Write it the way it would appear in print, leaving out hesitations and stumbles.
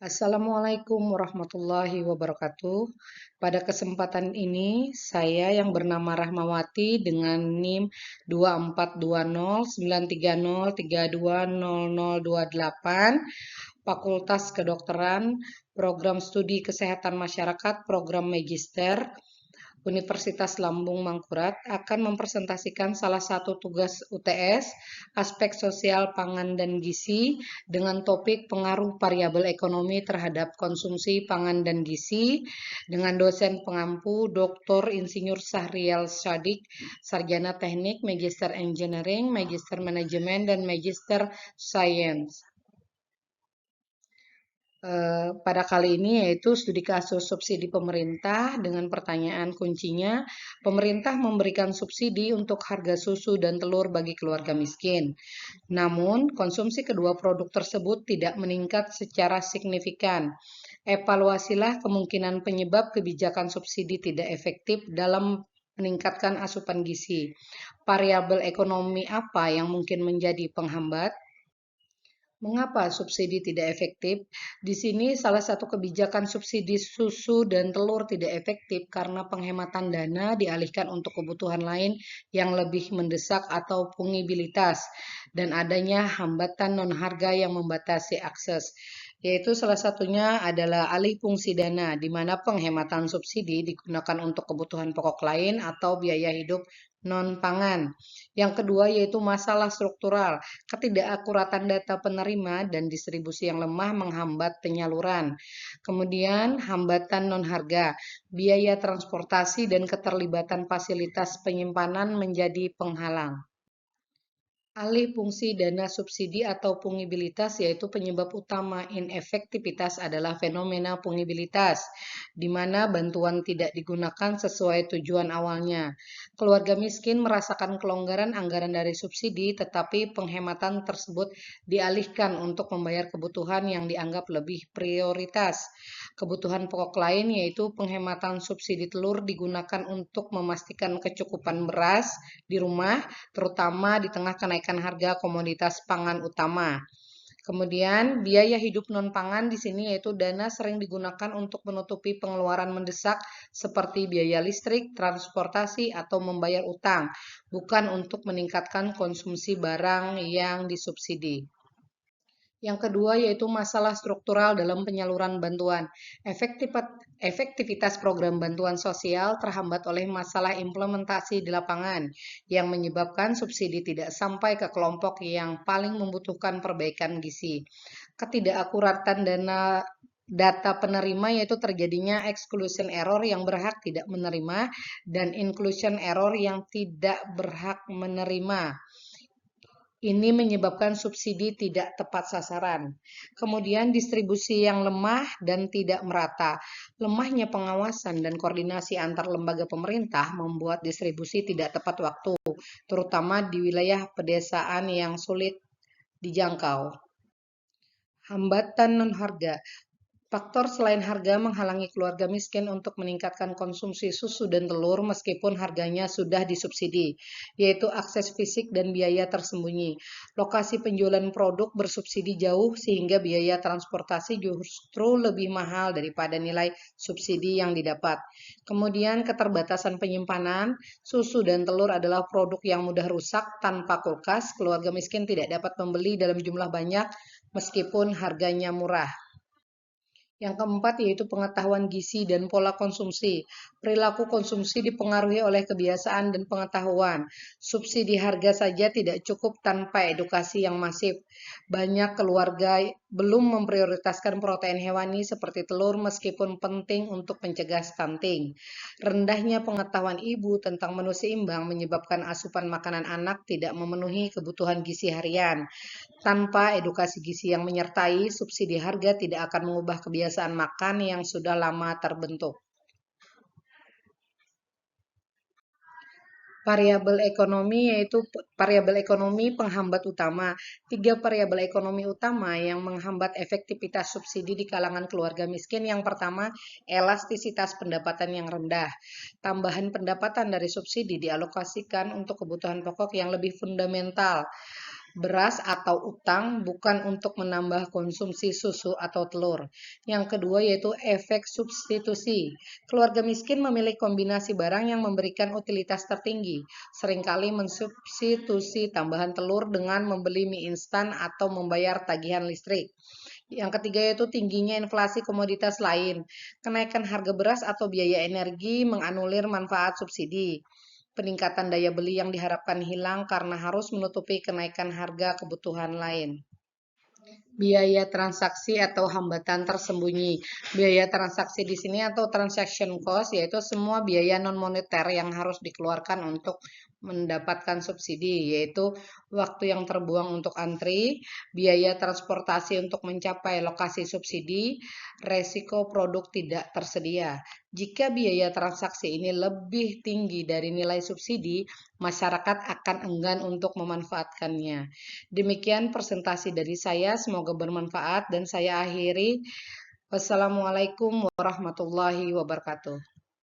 Assalamualaikum warahmatullahi wabarakatuh. Pada kesempatan ini, saya yang bernama Rahmawati dengan NIM 24209303200028, Fakultas Kedokteran, Program Studi Kesehatan Masyarakat, Program Magister, Universitas Lambung Mangkurat akan mempresentasikan salah satu tugas UTS, aspek sosial pangan dan gizi, dengan topik pengaruh variabel ekonomi terhadap konsumsi pangan dan gizi, dengan dosen pengampu Dr. Insinyur Syahrial Syadik, Sarjana Teknik, Magister Engineering, Magister Manajemen, dan Magister Science. Pada kali ini yaitu studi kasus subsidi pemerintah dengan pertanyaan kuncinya, pemerintah memberikan subsidi untuk harga susu dan telur bagi keluarga miskin. Namun, konsumsi kedua produk tersebut tidak meningkat secara signifikan. Evaluasilah kemungkinan penyebab kebijakan subsidi tidak efektif dalam meningkatkan asupan gizi. Variabel ekonomi apa yang mungkin menjadi penghambat? Mengapa subsidi tidak efektif? Di sini salah satu kebijakan subsidi susu dan telur tidak efektif karena penghematan dana dialihkan untuk kebutuhan lain yang lebih mendesak atau fungibilitas dan adanya hambatan non-harga yang membatasi akses. Yaitu salah satunya adalah alih fungsi dana, di mana penghematan subsidi digunakan untuk kebutuhan pokok lain atau biaya hidup non-pangan. Yang kedua yaitu masalah struktural. Ketidakakuratan data penerima dan distribusi yang lemah menghambat penyaluran. Kemudian hambatan non-harga, biaya transportasi dan keterlibatan fasilitas penyimpanan menjadi penghalang. Alih fungsi dana subsidi atau pungibilitas yaitu penyebab utama inefektivitas adalah fenomena pungibilitas, di mana bantuan tidak digunakan sesuai tujuan awalnya. Keluarga miskin merasakan kelonggaran anggaran dari subsidi, tetapi penghematan tersebut dialihkan untuk membayar kebutuhan yang dianggap lebih prioritas. Kebutuhan pokok lain yaitu penghematan subsidi telur digunakan untuk memastikan kecukupan beras di rumah, terutama di tengah kenaikan harga komoditas pangan utama. Kemudian biaya hidup non pangan di sini yaitu dana sering digunakan untuk menutupi pengeluaran mendesak seperti biaya listrik, transportasi, atau membayar utang, bukan untuk meningkatkan konsumsi barang yang disubsidi. Yang kedua yaitu masalah struktural dalam penyaluran bantuan. Efektivitas program bantuan sosial terhambat oleh masalah implementasi di lapangan yang menyebabkan subsidi tidak sampai ke kelompok yang paling membutuhkan perbaikan gizi. Ketidakakuratan data penerima yaitu terjadinya exclusion error yang berhak tidak menerima dan inclusion error yang tidak berhak menerima. Ini menyebabkan subsidi tidak tepat sasaran. Kemudian distribusi yang lemah dan tidak merata. Lemahnya pengawasan dan koordinasi antar lembaga pemerintah membuat distribusi tidak tepat waktu, terutama di wilayah pedesaan yang sulit dijangkau. Hambatan non-harga. Faktor selain harga menghalangi keluarga miskin untuk meningkatkan konsumsi susu dan telur meskipun harganya sudah disubsidi, yaitu akses fisik dan biaya tersembunyi. Lokasi penjualan produk bersubsidi jauh sehingga biaya transportasi justru lebih mahal daripada nilai subsidi yang didapat. Kemudian keterbatasan penyimpanan, susu dan telur adalah produk yang mudah rusak tanpa kulkas. Keluarga miskin tidak dapat membeli dalam jumlah banyak meskipun harganya murah. Yang keempat yaitu pengetahuan gizi dan pola konsumsi. Perilaku konsumsi dipengaruhi oleh kebiasaan dan pengetahuan. Subsidi harga saja tidak cukup tanpa edukasi yang masif. Banyak keluarga belum memprioritaskan protein hewani seperti telur meskipun penting untuk mencegah stunting. Rendahnya pengetahuan ibu tentang menu seimbang menyebabkan asupan makanan anak tidak memenuhi kebutuhan gizi harian. Tanpa edukasi gizi yang menyertai, subsidi harga tidak akan mengubah kebiasaan makan yang sudah lama terbentuk. Variabel ekonomi yaitu variabel ekonomi penghambat utama. Tiga variabel ekonomi utama yang menghambat efektivitas subsidi di kalangan keluarga miskin. Yang pertama, elastisitas pendapatan yang rendah. Tambahan pendapatan dari subsidi dialokasikan untuk kebutuhan pokok yang lebih fundamental. beras atau utang bukan untuk menambah konsumsi susu atau telur. Yang kedua yaitu efek substitusi. Keluarga miskin memilih kombinasi barang yang memberikan utilitas tertinggi, seringkali mensubstitusi tambahan telur dengan membeli mie instan atau membayar tagihan listrik. Yang ketiga yaitu tingginya inflasi komoditas lain. Kenaikan harga beras atau biaya energi menganulir manfaat subsidi. Peningkatan daya beli yang diharapkan hilang karena harus menutupi kenaikan harga kebutuhan lain. Biaya transaksi atau hambatan tersembunyi. Biaya transaksi di sini atau transaction cost yaitu semua biaya non moneter yang harus dikeluarkan untuk mendapatkan subsidi, yaitu waktu yang terbuang untuk antri, biaya transportasi untuk mencapai lokasi subsidi, resiko produk tidak tersedia. Jika biaya transaksi ini lebih tinggi dari nilai subsidi, masyarakat akan enggan untuk memanfaatkannya. Demikian presentasi dari saya, semoga bermanfaat dan saya akhiri. Wassalamualaikum warahmatullahi wabarakatuh.